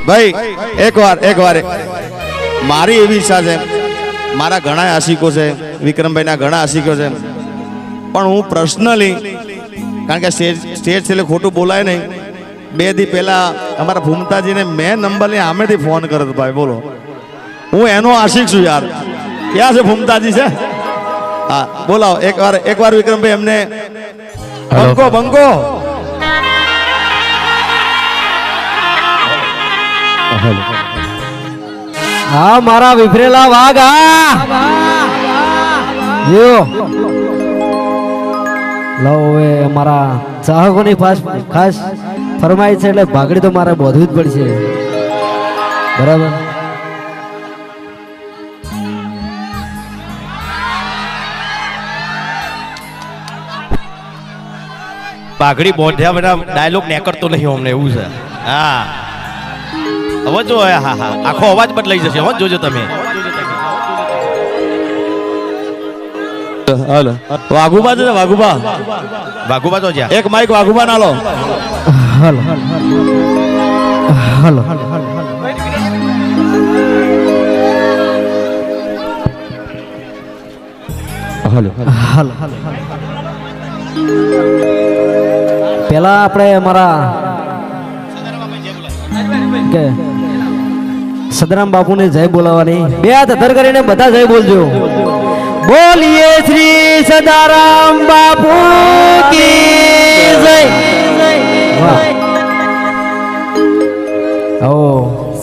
ભાઈ એક વાર મારી એવી ઈચ્છા છે, મારા ઘણા આશિકો છે, વિક્રમભાઈના ઘણા આશિકો છે, પણ હું પર્સનલી, કારણ કે સ્ટેજ છેલ્લે ખોટું બોલાય નહીં, 2 દી પહેલા અમારા ભૂમતાજીને મેં નંબરની સામેથી ફોન કર્યો ભાઈ, બોલો હું એનો આશિક છું યાર. ક્યાં છે ભૂમતાજી? છે હા, બોલાવો એકવાર વિક્રમભાઈ એમને બંકો હા મારા વિફરેલા વાઘ લો હવે અમારા ચાહકોની ખાસ ફરમાઈ છે એટલે ભાગડી તો મારે બોધવી જ પડશે, બરાબર? પાઘડી બોધ્યા બધા ડાયલોગ નેકરતો નહીં અમને, એવું છે. હા હવે જો, હા આખો અવાજ બદલાઈ જશે, હવે જોજો તમે. હાલો વાઘુબા છે, વાઘુબા તો જ્યાં એક માઈક વાઘુબા ના લો. હાલો હાલો હાલો પેલા આપણે અમારા કે સદરામ બાપુને જય બોલાવવાની, 2 હાથ ધર કરીને બધા જય બોલજો. બોલીએ શ્રી સદારામ બાપુ કી જય. આવો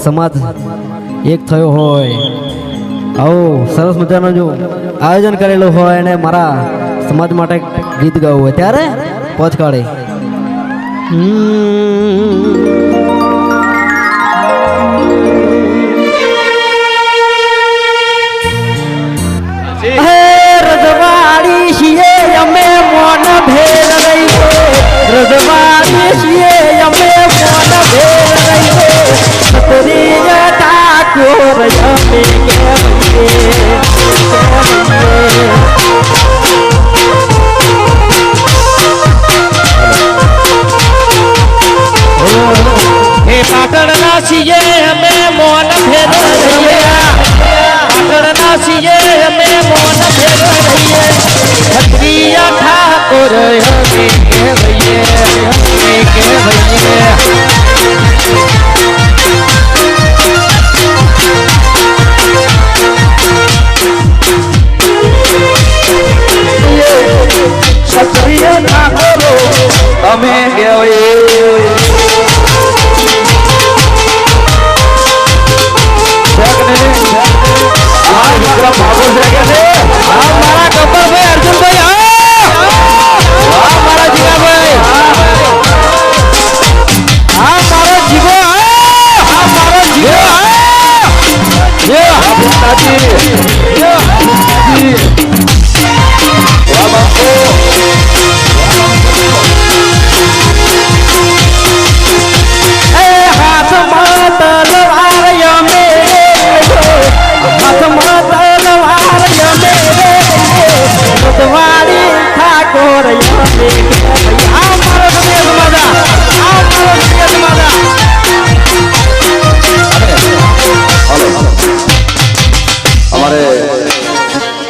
સમાજ એક થયો હોય, આવો સરસ મજાનો જો આયોજન કરેલું હોય અને મારા સમાજ માટે ગીત ગાવું હોય ત્યારે પહોંચ કાઢે. રજવાડી છીએ અમે મોન ભેર રહીએ, રજવાડી છીએ અમે મોન ભેર રહીએ, સતરી ઠાકોર અમે હે પાટણના છીએ અમે મોન ભેર રહીએ, પાટણના છીએ અમે મોન ભેર રહીએ, સત્રીય ઠાકોર અમે કહેવાઈએ, અમે કહેવાઈએ. સત્રીય ઠાકોરો અમે કહેવાઈએ.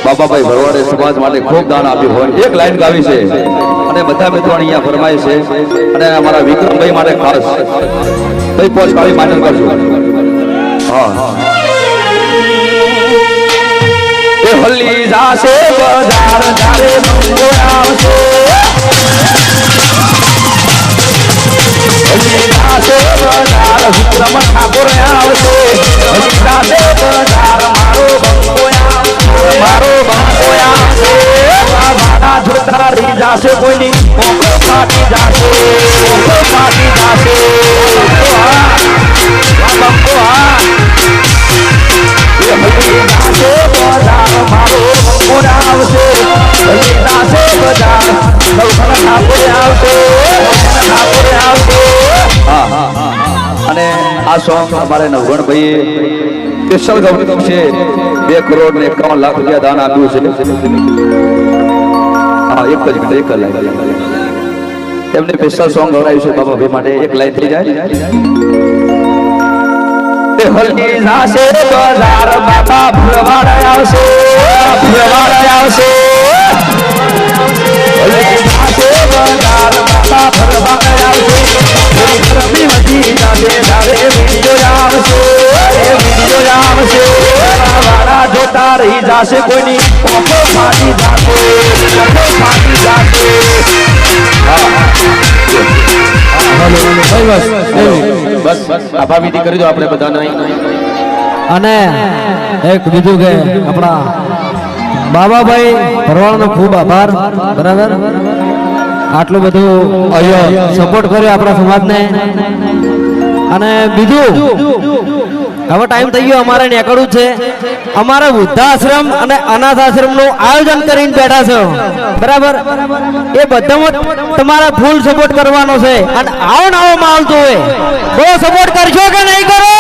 બાબાભાઈ ભરવાડે સમાજ માટે ખૂબ દાન આપ્યું હોય, એક લાઈન ગાવી છે અને બધા મિત્રો અહીંયા ફરમાય છે, અને અમારા વિક્રમભાઈ માટે ખાસ કઈ પોચ કાળી માન્યતા કરજો. હા એ હલ્લી જાશે બજાર જારે મંગો આવશે, હલ્લી જાશે બજાર વિક્રમ ઠાકોર આવશે, હલ્લી જાશે બજાર મારો બંગો મારો બંકો આવશે, મારા જોતારી જાશે કોઈની કોકો ફાટી જાશે, કોકો ફાટી જાશે. બંકો હા એ હલ્લી જાશે બજાર મારો બંકો આવશે, હલ્લી જાશે બજાર નવખણ ઠાકોર આવશે, નવખણ ઠાકોર આવશે. હા અને આ સોંગ અમારે નવગણભાઈએ સ્પેશિયલ ગવર્મેન્ટ છે, 2 કરોડ ને 51 લાખ રૂપિયા દાન આપ્યું છે. હા એક જ લાઈન એમને સ્પેશિયલ સોંગ ગવડાવ્યું છે બાબા ભાઈ માટે, એક લાઈન થઈ જાય. એ હલકી જાશે બજાર બાપા ફૂલવાડ આવશે ફૂલવાડ આવશે હલકી જાશે બજાર બાપા ફૂલવાડ આવશે રમી વધી જાશે ધારે વિડીયો આવશે વિડીયો આવશે વાળા જોતા રહી જાશે કોઈની કોફો ફાટી જાશે કોફો ફાટી જાશે બસ આભા વિધિ કરી દો આપણે બધાને અને એક બીજું કે આપણા બાબાભાઈ ભરવાડનો ખૂબ આભાર બરાબર આટલું બધું સપોર્ટ કર્યો આપણા સમાજને અને બીજું હવે ટાઈમ થઈ ગયો અમારે નીકળવું છે અમારે વૃદ્ધાશ્રમ અને અનાથ આશ્રમ નું આયોજન કરીને બેઠા છો બરાબર એ બધામાં તમારે ફૂલ સપોર્ટ કરવાનો છે અને આવો નવો માલ તો હોય બહુ સપોર્ટ કરશો કે નહીં કરો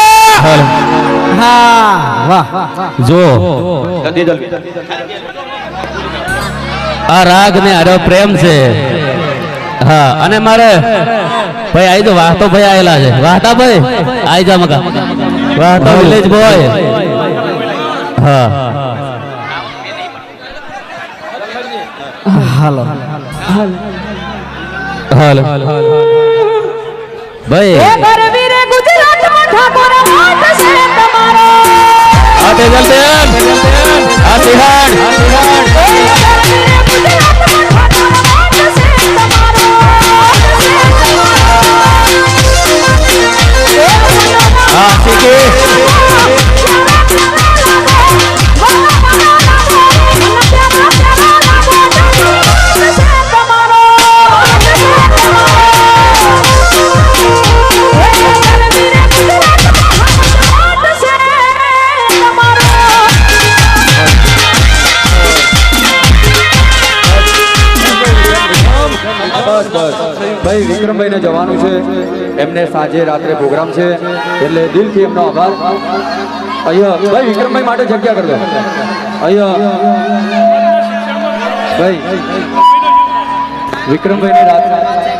હા વાહ જો જલ્દી જલ્દી આ રાગ ને આરો પ્રેમ છે હા અને મારે ભાઈ આઈ તો વાહતો ભાઈ આયેલા છે વાહતા ભાઈ આઈ જા મકા વાહતા વિલેજ બોય હા હાલો હાલ ભાઈ આતે જલ્દી આ સિહાડ ભાઈ વિક્રમભાઈ ને જવાનું છે એમને સાંજે રાત્રે પ્રોગ્રામ છે એટલે દિલથી એમનો આભાર અહીંયા ભાઈ વિક્રમભાઈ માટે જગ્યા કરી દો અહીંયા ભાઈ વિક્રમભાઈ ને રાત્રે